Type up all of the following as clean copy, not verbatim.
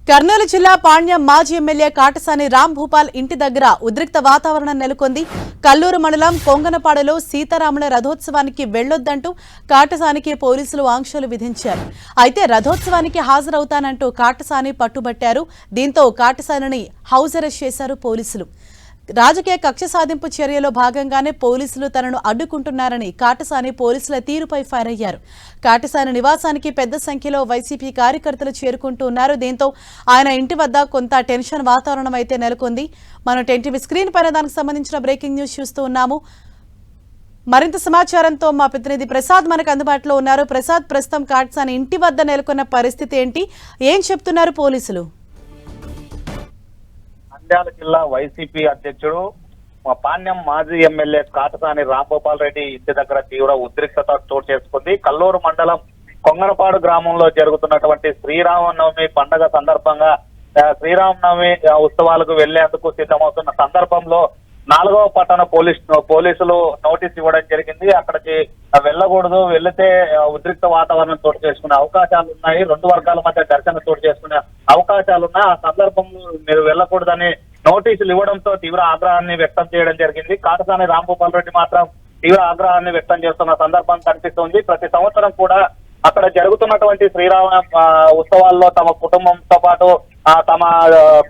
కర్నూలు జిల్లా పాణ్యం మాజీ ఎమ్మెల్యే కాటసాని రామ్ భూపాల్ ఇంటి దగ్గర ఉద్రిక్త వాతావరణం నెలకొంది. కల్లూరు మండలం కొంగనపాడులో సీతారాముల రథోత్సవానికి వెళ్లొద్దంటూ కాటసానికి పోలీసులు ఆంక్షలు విధించారు. అయితే రథోత్సవానికి హాజరవుతానంటూ కాటసాని పట్టుబట్టారు. దీంతో కాటసానిని హౌస్ అరెస్ట్ చేశారు పోలీసులు. రాజకీయ కక్ష సాధింపు చర్యలో భాగంగానే పోలీసులు తనను అడ్డుకుంటున్నారని కాటసాని పోలీసుల తీరుపై ఫైర్ అయ్యారు. కాటసాని నివాసానికి పెద్ద సంఖ్యలో వైసీపీ కార్యకర్తలు చేరుకుంటూ ఉన్నారు. దీంతో ఆయన ఇంటి వద్ద కొంత టెన్షన్ వాతావరణం అయితే నెలకొంది. మనం టెన్టీవీ స్క్రీన్ పైన దానికి సంబంధించిన బ్రేకింగ్ న్యూస్ చూస్తూ ఉన్నాము. మరింత సమాచారంతో మా ప్రతినిధి ప్రసాద్ మనకు అందుబాటులో ఉన్నారు. ప్రసాద్, ప్రస్తుతం కాటసాని ఇంటి వద్ద నెలకొన్న పరిస్థితి ఏంటి, ఏం చెప్తున్నారు పోలీసులు? నంద్యాల జిల్లా వైసీపీ అధ్యక్షుడు పాణ్యం మాజీ ఎమ్మెల్యే కాటసాని రాంభూపాల్ రెడ్డి ఇంటి దగ్గర తీవ్ర ఉద్రిక్తత చోటు చేసుకుంది. కల్లూరు మండలం కొంగనపాడు గ్రామంలో జరుగుతున్నటువంటి శ్రీరామనవమి పండుగ సందర్భంగా శ్రీరామనవమి ఉత్సవాలకు వెళ్లేందుకు సిద్ధమవుతున్న సందర్భంలో 4వ పట్టణ పోలీసులు నోటీస్ ఇవ్వడం జరిగింది. అక్కడికి వెళ్ళకూడదు, వెళ్తే ఉద్రిక్త వాతావరణం చోటు చేసుకునే అవకాశాలు ఉన్నాయి, 2 వర్గాల మధ్య ఘర్షణ చోటు చేసుకునే అవకాశాలు ఉన్నాయి. ఆ సందర్భంలో మీరు వెళ్ళకూడదని నోటీసులు ఇవ్వడంతో తీవ్ర ఆగ్రహాన్ని వ్యక్తం చేయడం జరిగింది. కాటసాని రాంభూపాల్ రెడ్డి మాత్రం తీవ్ర ఆగ్రహాన్ని వ్యక్తం చేస్తున్న సందర్భం కనిపిస్తుంది. ప్రతి సంవత్సరం కూడా అక్కడ జరుగుతున్నటువంటి శ్రీరామ ఉత్సవాల్లో తమ కుటుంబంతో పాటు తమ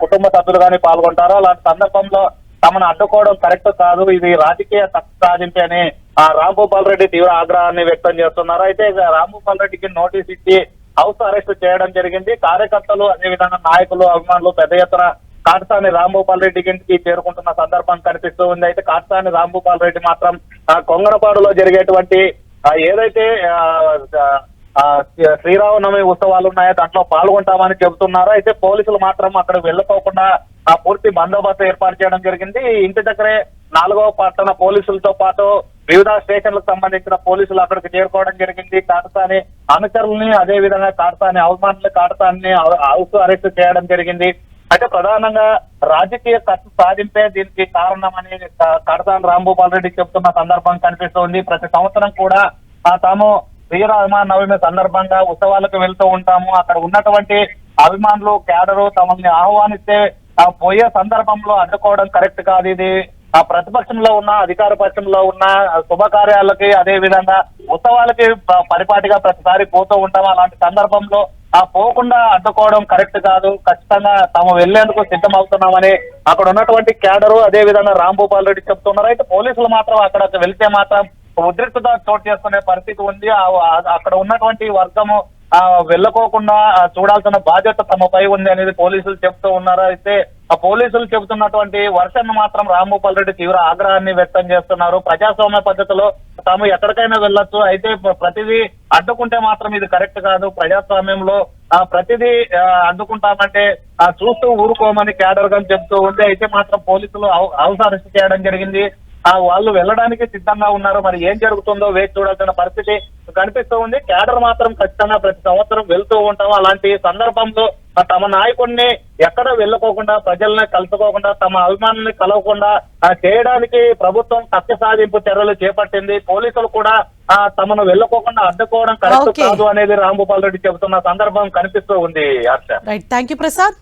కుటుంబ సభ్యులు కానీ పాల్గొంటారు. అలాంటి సందర్భంలో తమను అడ్డుకోవడం కరెక్ట్ కాదు, ఇది రాజకీయ కక్ష సాధింపు అని రాంభూపాల్ రెడ్డి తీవ్ర ఆగ్రహాన్ని వ్యక్తం చేస్తున్నారు. అయితే రాంభూపాల్ రెడ్డికి నోటీస్ ఇచ్చి హౌస్ అరెస్ట్ చేయడం జరిగింది. కార్యకర్తలు, అదేవిధంగా నాయకులు, అభిమానులు పెద్ద ఎత్తున కాటసాని రాంభూపాల్ రెడ్డికి ఇంటికి చేరుకుంటున్న సందర్భం కనిపిస్తూ ఉంది. అయితే కాటసాని రాంభూపాల్ రెడ్డి మాత్రం కొంగనపాడులో జరిగేటువంటి ఏదైతే శ్రీరామనవమి ఉత్సవాలు ఉన్నాయో దాంట్లో పాల్గొంటామని చెబుతున్నారు. అయితే పోలీసులు మాత్రం అక్కడ వెళ్ళకోకుండా పూర్తి బందోబస్తు ఏర్పాటు చేయడం జరిగింది. ఇంటి దగ్గరే 4వ పట్టణ పోలీసులతో పాటు వివిధ స్టేషన్లకు సంబంధించిన పోలీసులు అక్కడికి చేరుకోవడం జరిగింది. కాటసాని అనుచరుల్ని, అదే విధంగా కాటసాని అవమానులు, కాటసాని హౌస్ అరెస్ట్ చేయడం జరిగింది. అయితే ప్రధానంగా రాజకీయ కక్ష సాధింపే దీనికి కారణమని కాటసాని రాంభూపాల్ రెడ్డి చెప్తున్న సందర్భం కనిపిస్తోంది. ప్రతి సంవత్సరం కూడా తాము శ్రీరామనవమి సందర్భంగా ఉత్సవాలకు వెళ్తూ ఉంటాము, అక్కడ ఉన్నటువంటి అభిమానులు, క్యాడరు తమల్ని ఆహ్వానిస్తే పోయే సందర్భంలో అడ్డుకోవడం కరెక్ట్ కాదు. ఇది ప్రతిపక్షంలో ఉన్న, అధికార పక్షంలో ఉన్న శుభకార్యాలకి, అదే విధంగా ఉత్సవాలకి పరిపాటిగా ప్రతిసారి పోతూ ఉంటాం. అలాంటి సందర్భంలో పోకుండా అడ్డుకోవడం కరెక్ట్ కాదు, ఖచ్చితంగా తాము వెళ్లేందుకు సిద్ధం అవుతున్నామని అక్కడ ఉన్నటువంటి క్యాడరు, అదే విధంగా రాంభూపాల్ రెడ్డి చెప్తున్నారు. అయితే పోలీసులు మాత్రం అక్కడికి వెళ్తే మాత్రం ఉద్రిక్తత చోటు చేసుకునే పరిస్థితి ఉంది. అక్కడ ఉన్నటువంటి వర్గము వెళ్ళకోకుండా చూడాల్సిన బాధ్యత తమపై ఉంది అనేది పోలీసులు చెప్తూ ఉన్నారు. అయితే ఆ పోలీసులు చెబుతున్నటువంటి వర్షన్ మాత్రం రాంభూపాల్ రెడ్డి తీవ్ర ఆగ్రహాన్ని వ్యక్తం చేస్తున్నారు. ప్రజాస్వామ్య పద్ధతిలో తాము ఎక్కడికైనా వెళ్ళొచ్చు, అయితే ప్రతిదీ అడ్డుకుంటే మాత్రం ఇది కరెక్ట్ కాదు, ప్రజాస్వామ్యంలో ప్రతిదీ అడ్డుకుంటామంటే చూస్తూ ఊరుకోమని క్యాడర్ గా చెప్తూ ఉంది. అయితే మాత్రం పోలీసులు హౌస్ అరెస్ట్ చేయడం జరిగింది. వాళ్ళు వెళ్ళడానికి సిద్ధంగా ఉన్నారు. మరి ఏం జరుగుతుందో వేచి చూడాల్సిన పరిస్థితి కనిపిస్తూ ఉంది. క్యాడర్ మాత్రం ఖచ్చితంగా ప్రతి సంవత్సరం వెళ్తూ ఉంటాం. అలాంటి సందర్భంలో తమ నాయకుడిని ఎక్కడ వెళ్ళకోకుండా, ప్రజల్ని కలుసుకోకుండా, తమ అభిమానుల్ని కలవకుండా చేయడానికి ప్రభుత్వం కక్ష సాధింపు చర్యలు చేపట్టింది. పోలీసులు కూడా తమను వెళ్ళకోకుండా అడ్డుకోవడం కరెక్ట్ కాదు అనేది రాంభూపాల్ రెడ్డి చెబుతున్న సందర్భం కనిపిస్తూ ఉంది. Right, thank you Prasad.